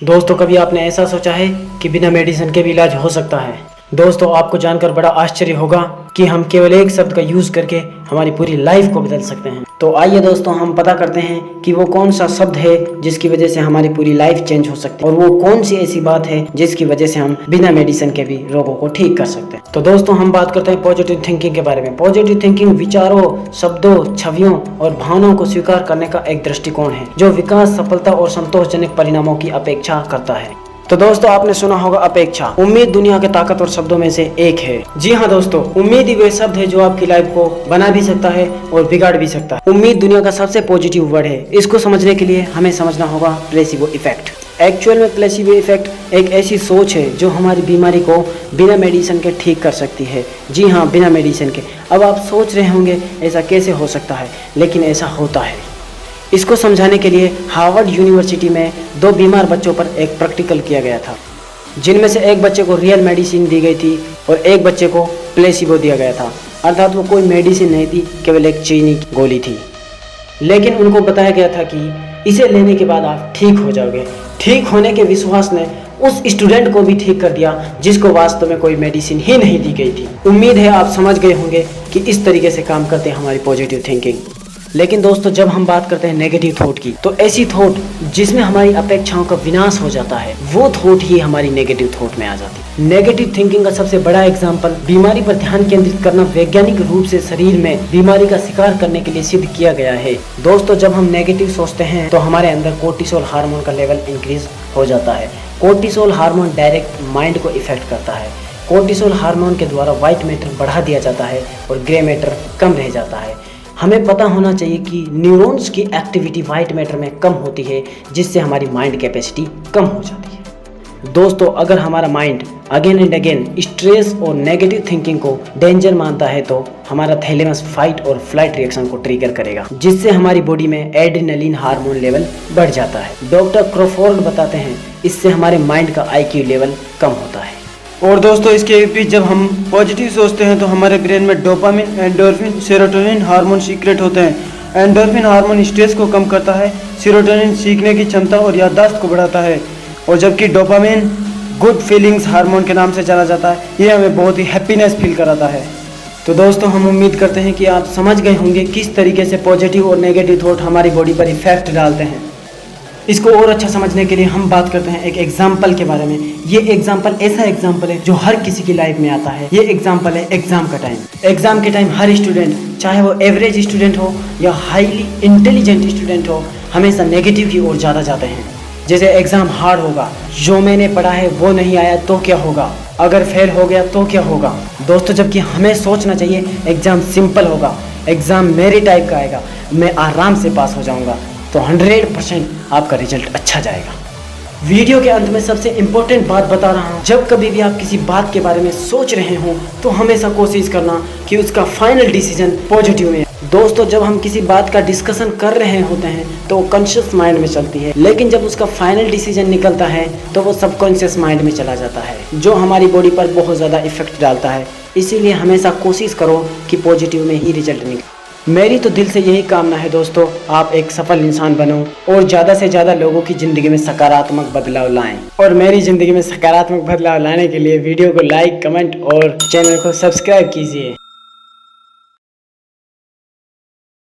दोस्तों, कभी आपने ऐसा सोचा है कि बिना मेडिसिन के भी इलाज हो सकता है? दोस्तों, आपको जानकर बड़ा आश्चर्य होगा कि हम केवल एक शब्द का यूज करके हमारी पूरी लाइफ को बदल सकते हैं। तो आइए दोस्तों, हम पता करते हैं कि वो कौन सा शब्द है जिसकी वजह से हमारी पूरी लाइफ चेंज हो सकती है, और वो कौन सी ऐसी बात है जिसकी वजह से हम बिना मेडिसिन के भी रोगों को ठीक कर सकते हैं। तो दोस्तों, हम बात करते हैं पॉजिटिव थिंकिंग के बारे में। पॉजिटिव थिंकिंग विचारों, शब्दों, छवियों और भावनाओं को स्वीकार करने का एक दृष्टिकोण है जो विकास, सफलता और संतोषजनक परिणामों की अपेक्षा करता है। तो दोस्तों, आपने सुना होगा अपेक्षा। उम्मीद दुनिया के ताकतवर शब्दों में से एक है। जी हाँ दोस्तों, उम्मीद ही वह शब्द है जो आपकी लाइफ को बना भी सकता है और बिगाड़ भी सकता है। उम्मीद दुनिया का सबसे पॉजिटिव वर्ड है। इसको समझने के लिए हमें समझना होगा प्लेसिबो इफेक्ट। एक्चुअल में प्लेसिबो इफेक्ट एक ऐसी सोच है जो हमारी बीमारी को बिना मेडिसिन के ठीक कर सकती है। जी हाँ, बिना मेडिसिन के। अब आप सोच रहे होंगे ऐसा कैसे हो सकता है, लेकिन ऐसा होता है। इसको समझाने के लिए हार्वर्ड यूनिवर्सिटी में 2 बीमार बच्चों पर एक प्रैक्टिकल किया गया था, जिनमें से एक बच्चे को रियल मेडिसिन दी गई थी और एक बच्चे को प्लेसिबो दिया गया था। अर्थात वो कोई मेडिसिन नहीं थी, केवल एक चीनी की गोली थी। लेकिन उनको बताया गया था कि इसे लेने के बाद आप ठीक हो जाओगे। ठीक होने के विश्वास ने उस स्टूडेंट को भी ठीक कर दिया जिसको वास्तव में कोई मेडिसिन ही नहीं दी गई थी। उम्मीद है आप समझ गए होंगे कि इस तरीके से काम करते हैं हमारी पॉजिटिव थिंकिंग। लेकिन दोस्तों, जब हम बात करते हैं नेगेटिव थॉट की, तो ऐसी थॉट जिसमें हमारी अपेक्षाओं का विनाश हो जाता है, वो थॉट ही हमारी नेगेटिव थॉट में आ जाती है। नेगेटिव थिंकिंग का सबसे बड़ा एग्जांपल बीमारी पर ध्यान केंद्रित करना वैज्ञानिक रूप से शरीर में बीमारी का शिकार करने के लिए सिद्ध किया गया है। दोस्तों, जब हम नेगेटिव सोचते हैं तो हमारे अंदर कोर्टिसोल हार्मोन का लेवल इंक्रीज हो जाता है। कोर्टिसोल हार्मोन डायरेक्ट माइंड को इफेक्ट करता है। कोर्टिसोल हार्मोन के द्वारा व्हाइट मैटर बढ़ा दिया जाता है और ग्रे मैटर कम रह जाता है। हमें पता होना चाहिए कि न्यूरॉन्स की एक्टिविटी व्हाइट मैटर में कम होती है, जिससे हमारी माइंड कैपेसिटी कम हो जाती है। दोस्तों, अगर हमारा mind again and again stress और नेगेटिव थिंकिंग को डेंजर मानता है तो हमारा थैलेमस फाइट और फ्लाइट रिएक्शन को ट्रिगर करेगा, जिससे हमारी बॉडी में एड्रेनलिन हार्मोन लेवल बढ़ जाता है। डॉक्टर क्रोफोर्ड बताते हैं इससे हमारे माइंड का IQ लेवल कम होता है। और दोस्तों, इसके विपरीत जब हम पॉजिटिव सोचते हैं तो हमारे ब्रेन में dopamine, endorphin, serotonin hormone secrete होते हैं। एंडोर्फिन हार्मोन स्ट्रेस को कम करता है, सेरोटोनिन सीखने की क्षमता और याददाश्त को बढ़ाता है, और जबकि डोपामिन गुड फीलिंग्स हार्मोन के नाम से जाना जाता है, ये हमें बहुत ही हैप्पीनेस फील कराता है। तो दोस्तों, हम उम्मीद करते हैं कि आप समझ गए होंगे किस तरीके से पॉजिटिव और नेगेटिव थॉट हमारी बॉडी पर इफेक्ट डालते हैं। इसको और अच्छा समझने के लिए हम बात करते हैं एक एग्जाम्पल के बारे में। ये एग्जाम्पल ऐसा एग्जाम्पल है जो हर किसी की लाइफ में आता है। ये एग्जाम्पल है एग्जाम का टाइम। एग्जाम के टाइम हर स्टूडेंट, चाहे वो एवरेज स्टूडेंट हो या हाईली इंटेलिजेंट स्टूडेंट हो, हमेशा नेगेटिव की ओर ज़्यादा जाते हैं। जैसे एग्जाम हार्ड होगा, जो मैंने पढ़ा है वो नहीं आया तो क्या होगा, अगर फेल हो गया तो क्या होगा। दोस्तों, जबकि हमें सोचना चाहिए एग्जाम सिंपल होगा, एग्जाम मेरी टाइप का आएगा, मैं आराम से पास हो जाऊंगा, तो 100% आपका रिजल्ट अच्छा जाएगा। वीडियो के अंत में सबसे इम्पोर्टेंट बात बता रहा हूँ, जब कभी भी आप किसी बात के बारे में सोच रहे हो तो हमेशा कोशिश करना कि उसका फाइनल डिसीजन पॉजिटिव में। दोस्तों, जब हम किसी बात का डिस्कशन कर रहे होते हैं तो वो कॉन्शियस माइंड में चलती है, लेकिन जब उसका फाइनल डिसीजन निकलता है तो वो सबकॉन्शियस माइंड में चला जाता है, जो हमारी बॉडी पर बहुत ज़्यादा इफेक्ट डालता है। इसीलिए हमेशा कोशिश करो कि पॉजिटिव में ही रिजल्ट निकले। मेरी तो दिल से यही कामना है दोस्तों, आप एक सफल इंसान बनो और ज़्यादा से ज़्यादा लोगों की ज़िंदगी में सकारात्मक बदलाव लाएं। और मेरी ज़िंदगी में सकारात्मक बदलाव लाने के लिए वीडियो को लाइक, कमेंट और चैनल को सब्सक्राइब कीजिए।